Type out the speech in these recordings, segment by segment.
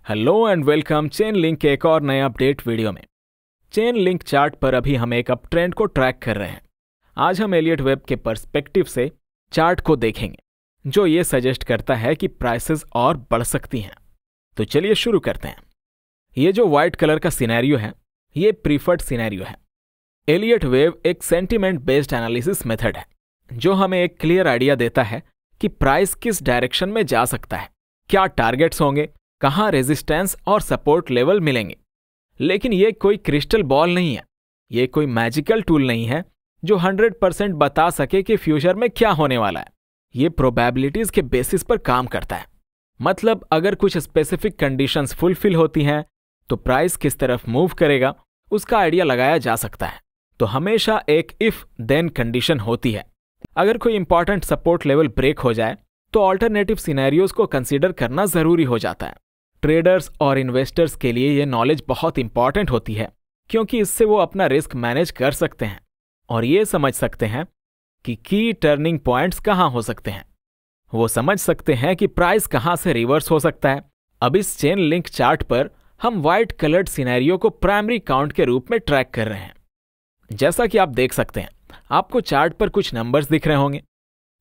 Hello and welcome chain link के एक और नए अपडेट वीडियो में। चेन लिंक चार्ट पर अभी हम एक अप ट्रेंड को ट्रैक कर रहे हैं। आज हम एलियट वेब के पर्सपेक्टिव से चार्ट को देखेंगे जो ये सजेस्ट करता है कि प्राइसेस और बढ़ सकती हैं। तो चलिए शुरू करते हैं। ये जो व्हाइट कलर का सिनेरियो है ये प्रीफर्ड सिनेरियो है। एलियट वेव एक सेंटिमेंट बेस्ड एनालिसिस मेथड है जो हमें एक क्लियर आइडिया देता है कि प्राइस किस डायरेक्शन में जा सकता है, क्या टारगेट्स होंगे, कहां रेजिस्टेंस और सपोर्ट लेवल मिलेंगे। लेकिन ये कोई क्रिस्टल बॉल नहीं है, ये कोई मैजिकल टूल नहीं है जो 100% बता सके कि फ्यूचर में क्या होने वाला है। ये प्रोबेबिलिटीज के बेसिस पर काम करता है। मतलब अगर कुछ स्पेसिफिक कंडीशंस फुलफिल होती हैं तो प्राइस किस तरफ मूव करेगा उसका आइडिया लगाया जा सकता है। तो हमेशा एक इफ देन कंडीशन होती है। अगर कोई इंपॉर्टेंट सपोर्ट लेवल ब्रेक हो जाए तो ऑल्टरनेटिव सिनेरियोज को कंसीडर करना जरूरी हो जाता है। ट्रेडर्स और इन्वेस्टर्स के लिए ये नॉलेज बहुत इंपॉर्टेंट होती है क्योंकि इससे वो अपना रिस्क मैनेज कर सकते हैं और ये समझ सकते हैं कि की टर्निंग पॉइंट्स कहाँ हो सकते हैं। वो समझ सकते हैं कि प्राइस कहाँ से रिवर्स हो सकता है। अब इस चेन लिंक चार्ट पर हम व्हाइट कलर्ड सिनेरियो को प्राइमरी काउंट के रूप में ट्रैक कर रहे हैं। जैसा कि आप देख सकते हैं, आपको चार्ट पर कुछ नंबर्स दिख रहे होंगे,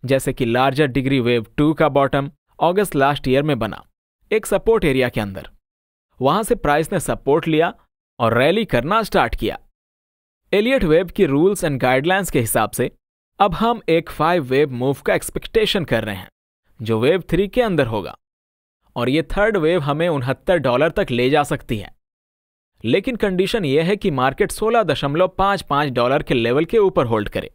जैसे कि लार्जर डिग्री वेव 2 का बॉटम अगस्त लास्ट ईयर में बना एक सपोर्ट एरिया के अंदर। वहां से प्राइस ने सपोर्ट लिया और रैली करना स्टार्ट किया। एलियट वेव की रूल्स एंड गाइडलाइंस के हिसाब से अब हम एक 5 वेव मूव का एक्सपेक्टेशन कर रहे हैं जो वेव 3 के अंदर होगा और ये थर्ड वेव हमें $69 तक ले जा सकती है। लेकिन कंडीशन यह है कि मार्केट $16.55 के लेवल के ऊपर होल्ड करे।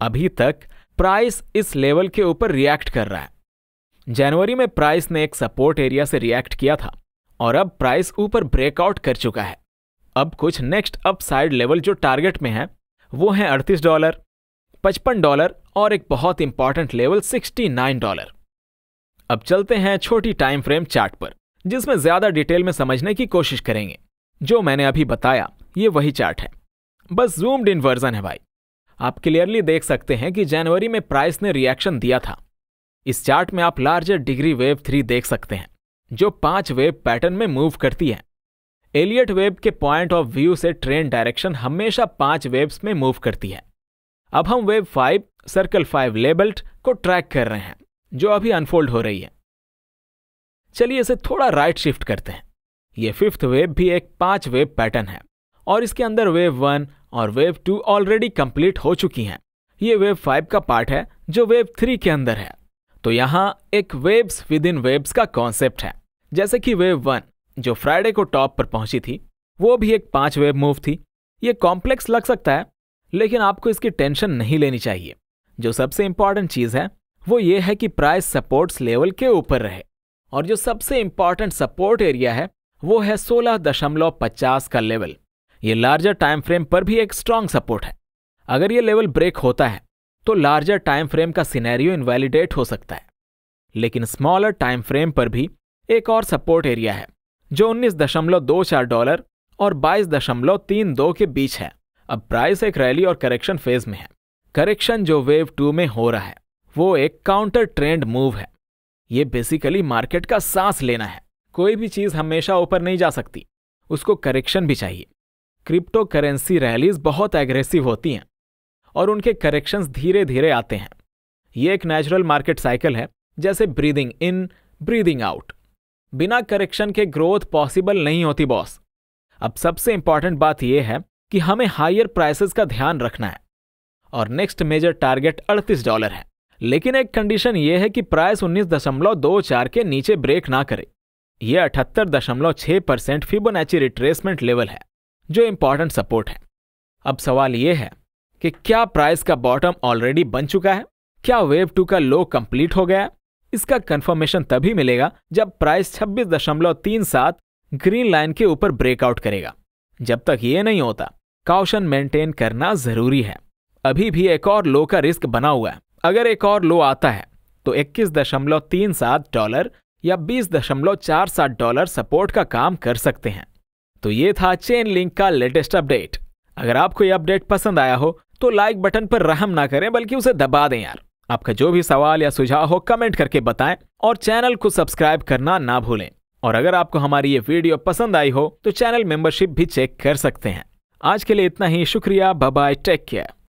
अभी तक प्राइस इस लेवल के ऊपर रिएक्ट कर रहा है। जनवरी में प्राइस ने एक सपोर्ट एरिया से रिएक्ट किया था और अब प्राइस ऊपर ब्रेकआउट कर चुका है। अब कुछ नेक्स्ट अपसाइड लेवल जो टारगेट में है वो है $38, $55 और एक बहुत इंपॉर्टेंट लेवल $69। अब चलते हैं छोटी टाइम फ्रेम चार्ट पर जिसमें ज्यादा डिटेल में समझने की कोशिश करेंगे। जो मैंने अभी बताया ये वही चार्ट है, बस जूम्ड इन वर्जन है भाई। आप क्लियरली देख सकते हैं कि जनवरी में प्राइस ने रिएक्शन दिया था। इस चार्ट में आप लार्जर डिग्री वेव 3 देख सकते हैं जो 5 वेव पैटर्न में मूव करती है। एलियट वेव के पॉइंट ऑफ व्यू से ट्रेंड डायरेक्शन हमेशा 5 वेव्स में मूव करती है। अब हम वेव 5 सर्कल 5 लेबल्ड को ट्रैक कर रहे हैं जो अभी अनफोल्ड हो रही है। चलिए इसे थोड़ा राइट शिफ्ट करते हैं। ये 5th वेव भी एक 5 वेव पैटर्न है और इसके अंदर वेव 1 और वेव 2 ऑलरेडी कंप्लीट हो चुकी हैं। ये वेव 5 का पार्ट है जो वेव 3 के अंदर है। तो यहां एक वेव्स विद इन वेव्स का कॉन्सेप्ट है। जैसे कि वेव 1 जो फ्राइडे को टॉप पर पहुंची थी वो भी एक 5 वेव मूव थी। ये कॉम्प्लेक्स लग सकता है लेकिन आपको इसकी टेंशन नहीं लेनी चाहिए। जो सबसे इंपॉर्टेंट चीज है वो ये है कि प्राइस सपोर्ट्स लेवल के ऊपर रहे और जो सबसे इंपॉर्टेंट सपोर्ट एरिया है वो है 16.50 का लेवल। ये लार्जर टाइम फ्रेम पर भी एक स्ट्रांग सपोर्ट है। अगर ये लेवल ब्रेक होता है तो लार्जर टाइम फ्रेम का सिनेरियो इनवैलिडेट हो सकता है। लेकिन स्मॉलर टाइम फ्रेम पर भी एक और सपोर्ट एरिया है जो $19.24 और $22.32 के बीच है। अब प्राइस एक रैली और करेक्शन फेज में है। करेक्शन जो वेव 2 में हो रहा है वो एक काउंटर ट्रेंड मूव है। ये बेसिकली मार्केट का सांस लेना है। कोई भी चीज हमेशा ऊपर नहीं जा सकती, उसको करेक्शन भी चाहिए। क्रिप्टो करेंसी रैलीज बहुत एग्रेसिव होती हैं और उनके करेक्शंस धीरे धीरे आते हैं। ये एक नेचुरल मार्केट साइकिल है, जैसे ब्रीदिंग इन ब्रीदिंग आउट। बिना करेक्शन के ग्रोथ पॉसिबल नहीं होती बॉस। अब सबसे इंपॉर्टेंट बात यह है कि हमें हायर प्राइसेस का ध्यान रखना है और नेक्स्ट मेजर टारगेट $38 है। लेकिन एक कंडीशन यह है कि प्राइस 19.24 के नीचे ब्रेक ना करे। यह 78.6% फिबोनाची रिट्रेसमेंट लेवल है जो इंपॉर्टेंट सपोर्ट है। अब सवाल यह है कि क्या प्राइस का बॉटम ऑलरेडी बन चुका है? क्या वेव 2 का लो कंप्लीट हो गया है? इसका कंफर्मेशन तभी मिलेगा जब प्राइस 26.37 ग्रीन लाइन के ऊपर ब्रेकआउट करेगा। जब तक ये नहीं होता कॉशन मेंटेन करना जरूरी है। अभी भी एक और लो का रिस्क बना हुआ है। अगर एक और लो आता है तो $21.37 या $20.47 सपोर्ट का काम कर सकते हैं। तो ये था चेन लिंक का लेटेस्ट अपडेट। अगर आपको ये अपडेट पसंद आया हो तो लाइक बटन पर रहम ना करें बल्कि उसे दबा दें यार। आपका जो भी सवाल या सुझाव हो कमेंट करके बताएं और चैनल को सब्सक्राइब करना ना भूलें। और अगर आपको हमारी ये वीडियो पसंद आई हो तो चैनल मेंबरशिप भी चेक कर सकते हैं। आज के लिए इतना ही, शुक्रिया, बाय बाय, टेक केयर।